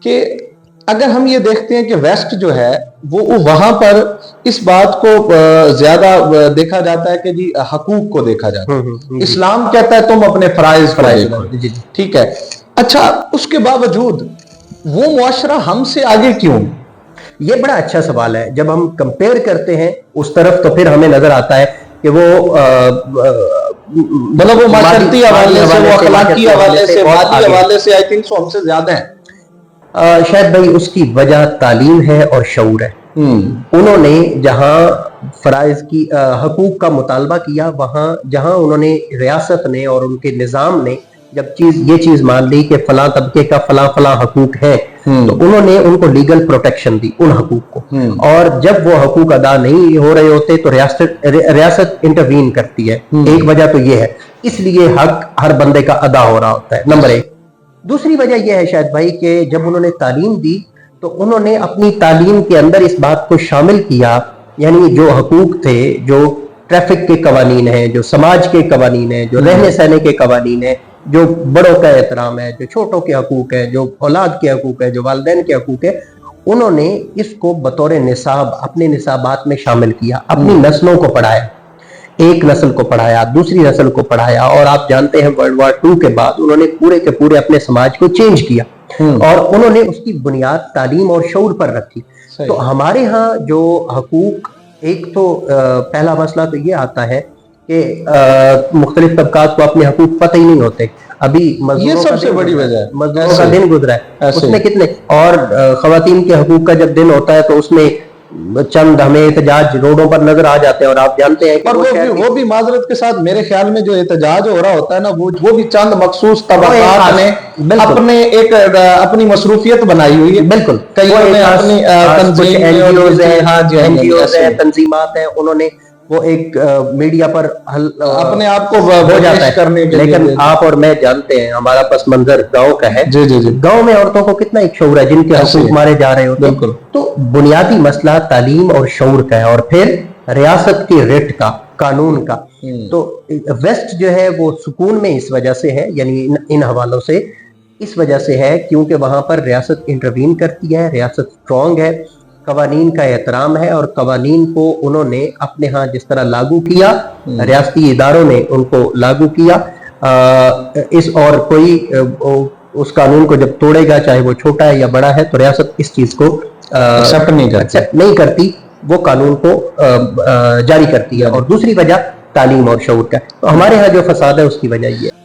کہ اگر ہم یہ دیکھتے ہیں کہ ویسٹ جو ہے وہ وہاں پر اس بات کو زیادہ دیکھا جاتا ہے کہ جی حقوق کو دیکھا جاتا ہے. اسلام کہتا ہے تم اپنے فرائض کو دیکھو. ٹھیک ہے. اچھا اس کے باوجود وہ معاشرہ ہم سے آگے کیوں؟ یہ بڑا اچھا سوال ہے. جب ہم کمپیئر کرتے ہیں اس طرف تو پھر ہمیں نظر آتا ہے کہ وہ مطلب وہ معاشرتی حوالے سے، وہ اخلاقی حوالے سے، مادی حوالے سے آئی تھنک سو ہم سے زیادہ ہیں. شاید بھائی اس کی وجہ تعلیم ہے اور شعور ہے. انہوں نے جہاں فرائض کی حقوق کا مطالبہ کیا، وہاں جہاں انہوں نے ریاست نے اور ان کے نظام نے جب یہ چیز مان لی کہ فلاں طبقے کا فلاں فلاں حقوق ہے، تو انہوں نے ان کو لیگل پروٹیکشن دی ان حقوق کو. اور جب وہ حقوق ادا نہیں ہو رہے ہوتے تو ریاست انٹروین کرتی ہے. ایک وجہ تو یہ ہے. اس لیے حق ہر بندے کا ادا ہو رہا ہوتا ہے، نمبر ایک. دوسری وجہ یہ ہے شاید بھائی کہ جب انہوں نے تعلیم دی تو انہوں نے اپنی تعلیم کے اندر اس بات کو شامل کیا، یعنی جو حقوق تھے، جو ٹریفک کے قوانین ہیں، جو سماج کے قوانین ہیں، جو رہنے سہنے کے قوانین ہیں، جو بڑوں کا احترام ہے، جو چھوٹوں کے حقوق ہے، جو اولاد کے حقوق ہے، جو والدین کے حقوق ہے، انہوں نے اس کو بطور نصاب اپنے نصابات میں شامل کیا. اپنی نسلوں کو پڑھایا، ایک نسل کو پڑھایا، دوسری نسل کو پڑھایا. اور آپ جانتے ہیں ورلڈ وار 2 کے بعد انہوں نے پورے کے پورے اپنے سماج کو چینج کیا اور انہوں نے اس کی بنیاد تعلیم اور شعور پر رکھی. تو ہمارے ہاں جو حقوق، ایک تو پہلا مسئلہ تو یہ آتا ہے کہ مختلف طبقات کو اپنے حقوق پتہ ہی نہیں ہوتے. ابھی یہ سب سے بڑی وجہ ہے. مزدوروں کا دن گزرا ہے، اس میں کتنے، اور خواتین کے حقوق کا جب دن ہوتا ہے تو اس میں چند ہمیں احتجاج روڈوں پر نظر آ جاتے ہیں. اور آپ جانتے ہیں کہ وہ بھی معذرت کے ساتھ میرے خیال میں جو احتجاج ہو رہا ہوتا ہے نا، وہ بھی چند مخصوص طبقات نے اپنے ایک اپنی مصروفیت بنائی ہوئی ہے. بالکل. کئی نے اپنی تنظیمات ہیں، انہوں نے وہ ایک میڈیا پر اپنے آپ کو ہو جاتا ہے کرنے کے لیے. لیکن آپ اور میں جانتے ہیں ہمارا پس منظر گاؤں کا ہے. گاؤں میں عورتوں کو کتنا ایک شعور ہے جن کے حقوق مارے جا رہے ہوتے ہیں. تو بنیادی مسئلہ تعلیم اور شعور کا ہے، اور پھر ریاست کی ریٹ کا، قانون کا. تو ویسٹ جو ہے وہ سکون میں اس وجہ سے ہے، یعنی ان حوالوں سے اس وجہ سے ہے کیونکہ وہاں پر ریاست انٹروین کرتی ہے، ریاست اسٹرانگ ہے، قوانین کا احترام ہے، اور قوانین کو انہوں نے اپنے ہاں جس طرح لاگو کیا، ریاستی اداروں نے ان کو لاگو کیا. اور کوئی اس قانون کو جب توڑے گا، چاہے وہ چھوٹا ہے یا بڑا ہے، تو ریاست اس چیز کو ایکسپٹ نہیں کرتی، وہ قانون کو جاری کرتی ہے. اور دوسری وجہ تعلیم اور شعور کا. تو ہمارے ہاں جو فساد ہے اس کی وجہ یہ ہے.